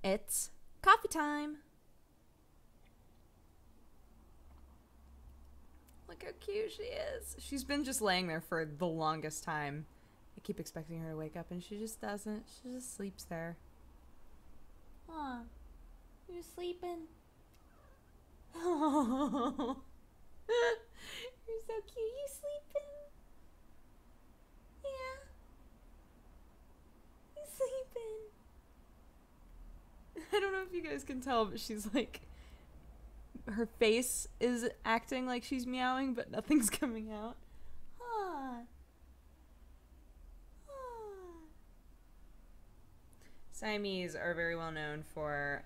It's coffee time. Look how cute she is. She's been just laying there for the longest time. I keep expecting her to wake up and she just doesn't. She just sleeps there. Aw, you sleeping? Oh, you're so cute. You sleeping? Yeah. You sleeping? I don't know if you guys can tell, but she's like, her face is acting like she's meowing, but nothing's coming out. Ah. Ah. Siamese are very well known for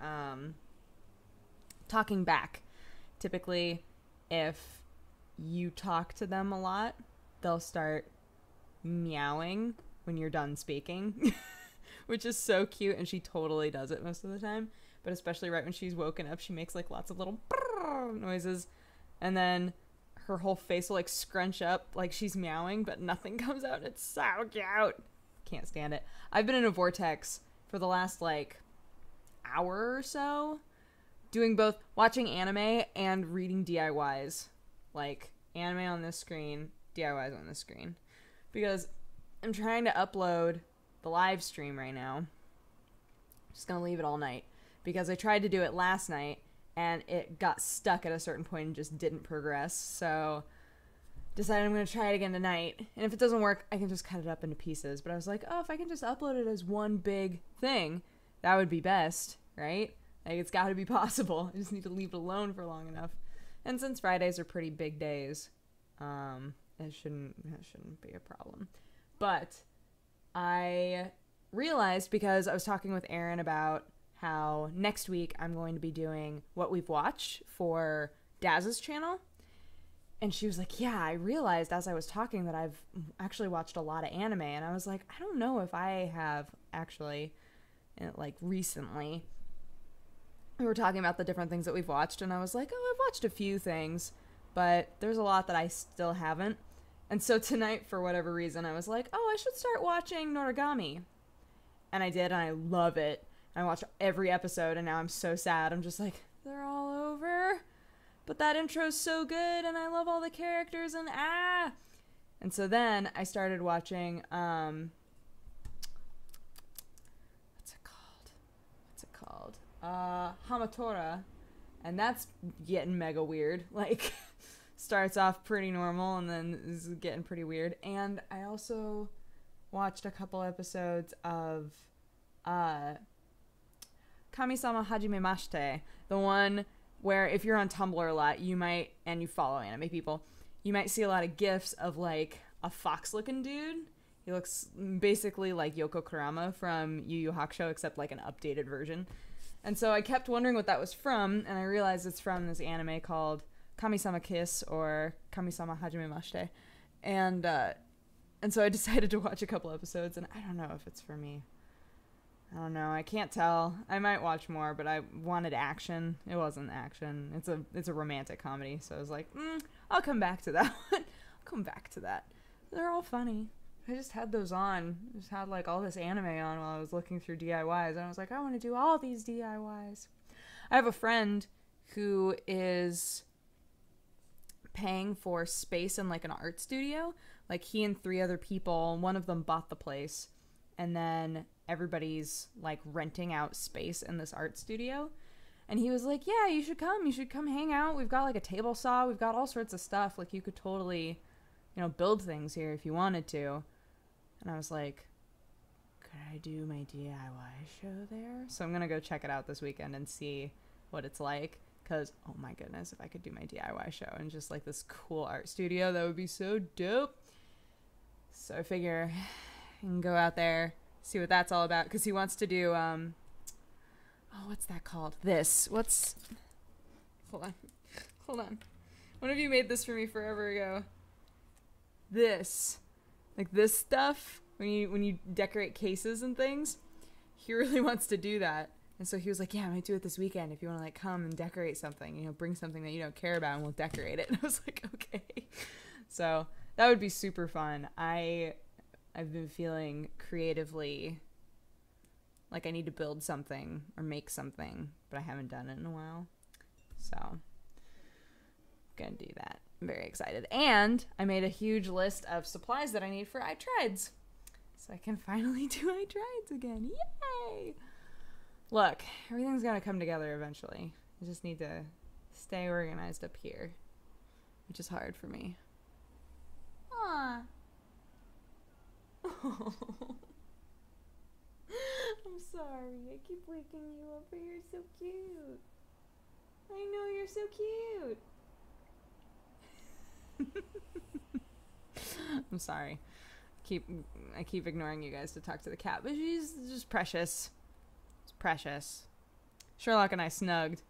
talking back. Typically, if you talk to them a lot, they'll start meowing when you're done speaking, which is so cute, and she totally does it most of the time. But especially right when she's woken up, she makes like lots of little noises, and then her whole face will like scrunch up like she's meowing, but nothing comes out. It's so cute. Can't stand it. I've been in a vortex for the last like hour or so, doing both watching anime and reading DIYs. Like anime on this screen, DIYs on this screen, because I'm trying to upload the live stream right now. I'm just gonna leave it all night because I tried to do it last night and it got stuck at a certain point and just didn't progress. So decided I'm going to try it again tonight. And if it doesn't work, I can just cut it up into pieces. But I was like, oh, if I can just upload it as one big thing, that would be best, right? Like, it's got to be possible. I just need to leave it alone for long enough. And since Fridays are pretty big days, it shouldn't be a problem. But I realized, because I was talking with Erin about how next week I'm going to be doing what we've watched for Daz's channel. And she was like, yeah, I realized as I was talking that I've actually watched a lot of anime. And I was like, I don't know if I have actually, like, recently. We were talking about the different things that we've watched, and I was like, oh, I've watched a few things, but there's a lot that I still haven't. And so tonight, for whatever reason, I was like, oh, I should start watching Noragami. And I did, and I love it. I watched every episode, and now I'm so sad. I'm just like, they're all over. But that intro's so good, and I love all the characters, and ah! And so then I started watching, what's it called? Hamatora. And that's getting mega weird. Like, starts off pretty normal, and then is getting pretty weird. And I also watched a couple episodes of, Kami-sama Hajimemashite, the one where if you're on Tumblr a lot, you might, and you follow anime people, you might see a lot of gifs of like a fox-looking dude. He looks basically like Yoko Kurama from Yu Yu Hakusho, except like an updated version. And so I kept wondering what that was from, and I realized it's from this anime called Kami-sama Kiss or Kami-sama Hajimemashite. And so I decided to watch a couple episodes, and I don't know if it's for me. I don't know. I can't tell. I might watch more, but I wanted action. It wasn't action. It's a romantic comedy, so I was like, I'll come back to that one. I'll come back to that. They're all funny. I just had those on. I just had like all this anime on while I was looking through DIYs, and I was like, I want to do all these DIYs. I have a friend who is paying for space in like an art studio. Like, he and 3 other people, one of them bought the place, and then everybody's like renting out space in this art studio. And he was like, yeah, you should come hang out. We've got like a table saw, we've got all sorts of stuff, like you could totally, build things here if you wanted to. And I was like, could I do my DIY show there? So I'm gonna go check it out this weekend and see what it's like, because oh my goodness, if I could do my DIY show in just like this cool art studio, that would be so dope. So I figure I can go out there, see what that's all about, because he wants to do, what's that called? Hold on. One of you made this for me forever ago. This stuff, when you decorate cases and things, he really wants to do that. And so he was like, yeah, I might do it this weekend if you want to like come and decorate something, bring something that you don't care about and we'll decorate it. And I was like, okay. So that would be super fun. I've been feeling creatively Like I need to build something or make something, but I haven't done it in a while. So I'm gonna do that. I'm very excited. And I made a huge list of supplies that I need for iTrides. So I can finally do iTrides again. Yay! Look, everything's gonna come together eventually. I just need to stay organized up here, which is hard for me. Aww. Oh. I'm sorry. I keep waking you up, but you're so cute. I know, you're so cute. I'm sorry. I keep ignoring you guys to talk to the cat, but she's just precious. It's precious. Sherlock and I snugged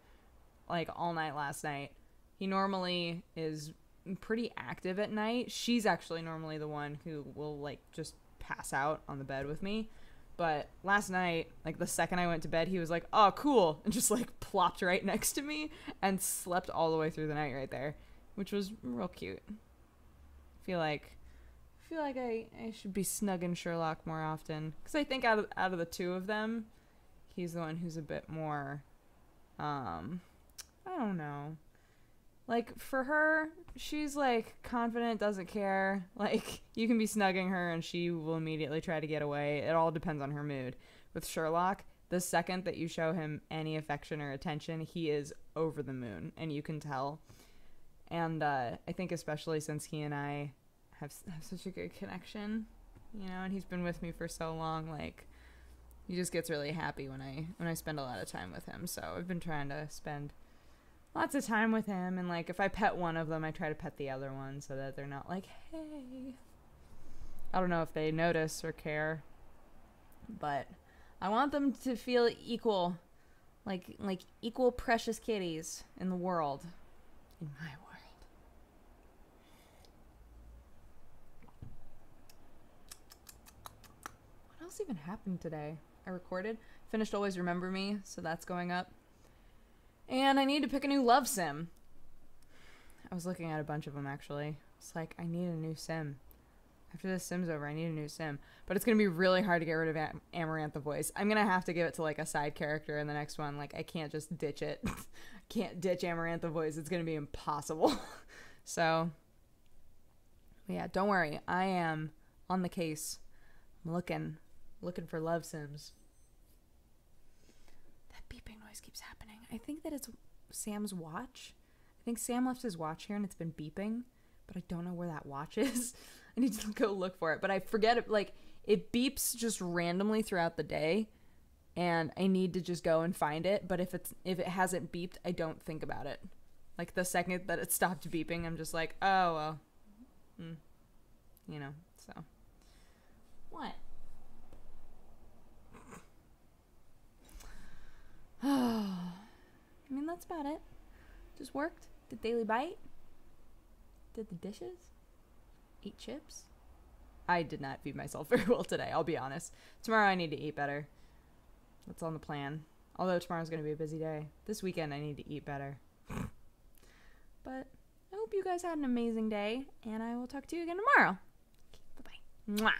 like all night last night. He normally is pretty active at night. She's actually normally the one who will like just pass out on the bed with me. But last night, like the second I went to bed, he was like, "Oh, cool," and just like plopped right next to me and slept all the way through the night right there, which was real cute. I feel like I should be snugging Sherlock more often, because I think out of the two of them, he's the one who's a bit more, I don't know. Like, for her, she's, like, confident, doesn't care. Like, you can be snugging her and she will immediately try to get away. It all depends on her mood. With Sherlock, the second that you show him any affection or attention, he is over the moon, and you can tell. And I think especially since he and I have such a good connection, you know, and he's been with me for so long, like, he just gets really happy when I spend a lot of time with him. So I've been trying to spend lots of time with him, and like if I pet one of them, I try to pet the other one so that they're not like, hey. I don't know if they notice or care, but I want them to feel equal, like equal precious kitties in the world, in my world. What else even happened today? I recorded, finished Always Remember Me, so that's going up. And I need to pick a new love sim. I was looking at a bunch of them, actually. It's like, I need a new sim. After this sim's over, I need a new sim. But it's going to be really hard to get rid of Amarantha voice. I'm going to have to give it to, like, a side character in the next one. Like, I can't just ditch it. Can't ditch Amarantha voice. It's going to be impossible. So, yeah, don't worry. I am on the case. I'm looking for love sims. Beeping noise keeps happening. I think that it's Sam's watch. I think Sam left his watch here and it's been beeping, but I don't know where that watch is. I need to go look for it, but I forget it. Like, it beeps just randomly throughout the day, and I need to just go and find it. But if it hasn't beeped, I don't think about it. Like, the second that it stopped beeping, I'm just like, oh well, you know. So what? I mean, that's about it. Just worked. Did daily bite. Did the dishes. Ate chips. I did not feed myself very well today, I'll be honest. Tomorrow I need to eat better. That's on the plan. Although tomorrow's going to be a busy day. This weekend I need to eat better. But I hope you guys had an amazing day, and I will talk to you again tomorrow. Okay, bye-bye. Mwah.